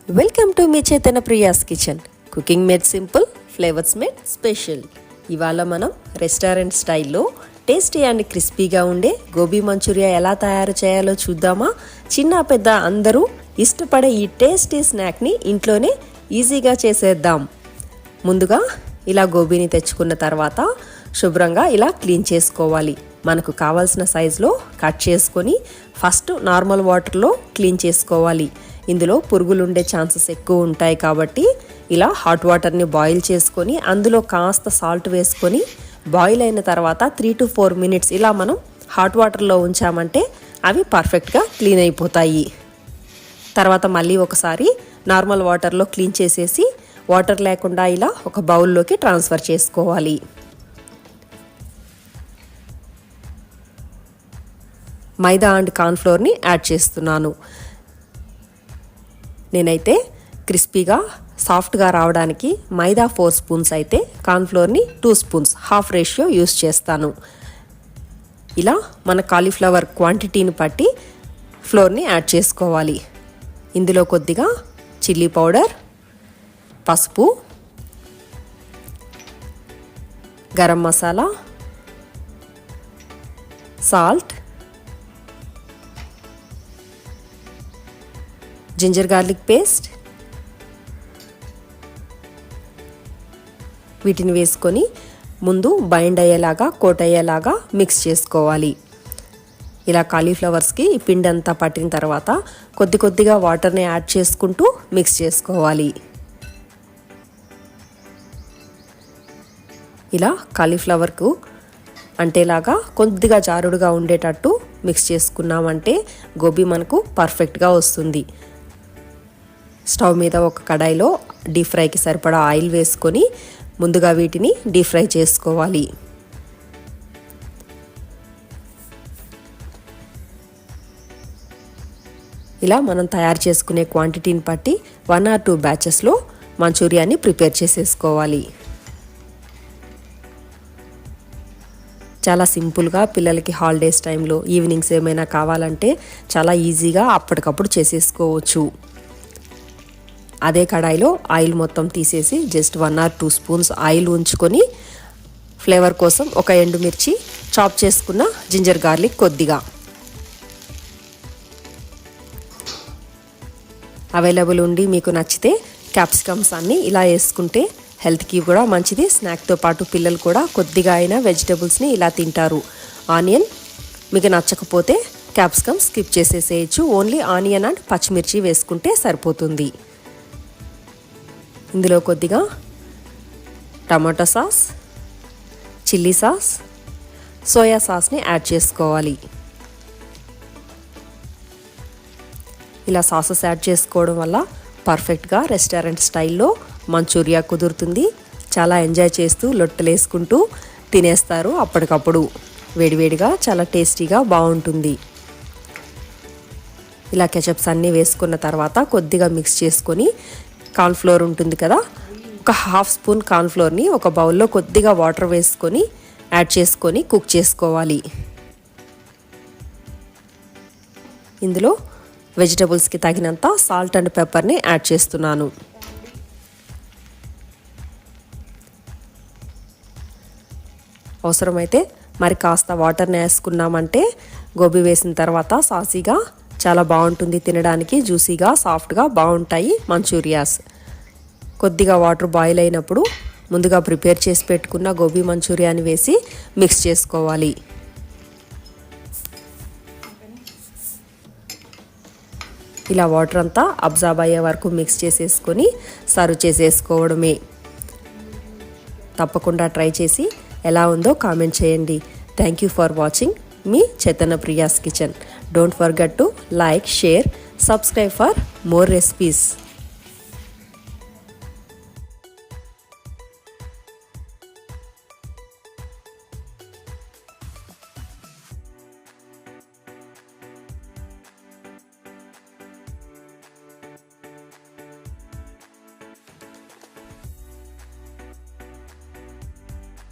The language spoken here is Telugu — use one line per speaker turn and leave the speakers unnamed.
Welcome to me Chaitanya Priya's kitchen. Cooking made simple, flavours made special. ఇవాళ మనం రెస్టారెంట్ స్టైల్లో టేస్టీ అండ్ క్రిస్పీగా ఉండే గోబీ మంచూరియా ఎలా తయారు చేయాలో చూద్దామా? చిన్న పెద్ద అందరూ ఇష్టపడే ఈ టేస్టీ స్నాక్ని ఇంట్లోనే ఈజీగా చేసేద్దాం. ముందుగా ఇలా గోబీని తెచ్చుకున్న తర్వాత శుభ్రంగా ఇలా క్లీన్ చేసుకోవాలి. మనకు కావాల్సిన సైజులో కట్ చేసుకొని ఫస్ట్ నార్మల్ వాటర్లో క్లీన్ చేసుకోవాలి. ఇందులో పురుగులు ఉండే ఛాన్సెస్ ఎక్కువ ఉంటాయి కాబట్టి ఇలా హాట్ వాటర్ని బాయిల్ చేసుకొని అందులో కాస్త సాల్ట్ వేసుకొని బాయిల్ అయిన తర్వాత 3 to 4 minutes ఇలా మనం హాట్ వాటర్లో ఉంచామంటే అవి పర్ఫెక్ట్గా క్లీన్ అయిపోతాయి. తర్వాత మళ్ళీ ఒకసారి నార్మల్ వాటర్లో క్లీన్ చేసేసి వాటర్ లేకుండా ఇలా ఒక బౌల్లోకి ట్రాన్స్ఫర్ చేసుకోవాలి. మైదా అండ్ కార్న్ఫ్లోర్ని యాడ్ చేస్తున్నాను. నేనైతే క్రిస్పీగా సాఫ్ట్గా రావడానికి మైదా 4 spoons అయితే కార్న్ఫ్లోర్ని 2 spoons హాఫ్ రేషియో యూస్ చేస్తాను. ఇలా మన కాలీఫ్లవర్ క్వాంటిటీని బట్టి ఫ్లోర్ని యాడ్ చేసుకోవాలి. ఇందులో కొద్దిగా చిల్లీ పౌడర్, పసుపు, garam masala, salt, ginger garlic paste వీటిని వేసుకొని ముందు బైండ్ అయ్యేలాగా కోట్ అయ్యేలాగా మిక్స్ చేసుకోవాలి. ఇలా కాలీఫ్లవర్స్కి ఈ పిండి అంతా పట్టిన తర్వాత కొద్ది కొద్దిగా వాటర్ని యాడ్ చేసుకుంటూ మిక్స్ చేసుకోవాలి. ఇలా కాలీఫ్లవర్కు అంటేలాగా కొద్దిగా జారుడుగా ఉండేటట్టు మిక్స్ చేసుకున్నామంటే గోబీ మనకు పర్ఫెక్ట్గా వస్తుంది. స్టవ్ మీద ఒక కడాయిలో డీప్ ఫ్రైకి సరిపడా ఆయిల్ వేసుకొని ముందుగా వీటిని డీప్ ఫ్రై చేసుకోవాలి. ఇలా మనం తయారు చేసుకునే క్వాంటిటీని బట్టి 1 or 2 బ్యాచెస్లో మంచూరియాని ప్రిపేర్ చేసేసుకోవాలి. చాలా సింపుల్గా పిల్లలకి హాలిడేస్ టైంలో ఈవినింగ్స్ ఏమైనా కావాలంటే చాలా ఈజీగా అప్పటికప్పుడు చేసేసుకోవచ్చు. అదే కడాయిలో ఆయిల్ మొత్తం తీసేసి జస్ట్ 1 or 2 spoons ఆయిల్ ఉంచుకొని ఫ్లేవర్ కోసం ఒక ఎండుమిర్చి, చాప్ చేసుకున్న జింజర్ గార్లిక్ కొద్దిగా, అవైలబుల్ ఉండి మీకు నచ్చితే క్యాప్సికమ్స్ అన్నీ ఇలా వేసుకుంటే హెల్త్కి కూడా మంచిది. స్నాక్తో పాటు పిల్లలు కూడా కొద్దిగా అయినా వెజిటబుల్స్ని ఇలా తింటారు. ఆనియన్ మీకు నచ్చకపోతే క్యాప్సికమ్ స్కిప్ చేసేసేయచ్చు. ఓన్లీ ఆనియన్ అండ్ పచ్చిమిర్చి వేసుకుంటే సరిపోతుంది. ఇందులో కొద్దిగా tomato sauce, chilli sauce, soya సాస్ని యాడ్ చేసుకోవాలి. ఇలా సాసెస్ యాడ్ చేసుకోవడం వల్ల పర్ఫెక్ట్గా రెస్టారెంట్ స్టైల్లో మంచూరియా కుదురుతుంది. చాలా ఎంజాయ్ చేస్తూ లొట్టలేసుకుంటూ తినేస్తారు అప్పటికప్పుడు. వేడివేడిగా చాలా టేస్టీగా బాగుంటుంది. ఇలా కెచప్స్ అన్నీ వేసుకున్న తర్వాత కొద్దిగా మిక్స్ చేసుకొని కార్న్ఫ్లోర్ ఉంటుంది కదా, ఒక 1/2 spoon కార్న్ఫ్లోర్ని ఒక బౌల్లో కొద్దిగా వాటర్ వేసుకొని యాడ్ చేసుకొని కుక్ చేసుకోవాలి. ఇందులో వెజిటబుల్స్కి తగినంత సాల్ట్ అండ్ పెప్పర్ని యాడ్ చేస్తున్నాను. అవసరమైతే మరి కాస్త వాటర్ని వేసుకున్నామంటే గోబీ వేసిన తర్వాత సాసీగా చాలా బాగుంటుంది. తినడానికి జ్యూసీగా సాఫ్ట్గా బాగుంటాయి మంచూరియాస్. కొద్దిగా వాటర్ బాయిల్ అయినప్పుడు ముందుగా ప్రిపేర్ చేసి పెట్టుకున్న గోబీ మంచూరియాని వేసి మిక్స్ చేసుకోవాలి. ఇలా వాటర్ అంతా అబ్జార్బ్ అయ్యే వరకు మిక్స్ చేసేసుకొని సర్వ్ చేసేసుకోవడమే. తప్పకుండా ట్రై చేసి ఎలా ఉందో కామెంట్ చేయండి. Thank you for watching me Chaitanya Priya's kitchen. Don't forget to like, share, subscribe for more recipes.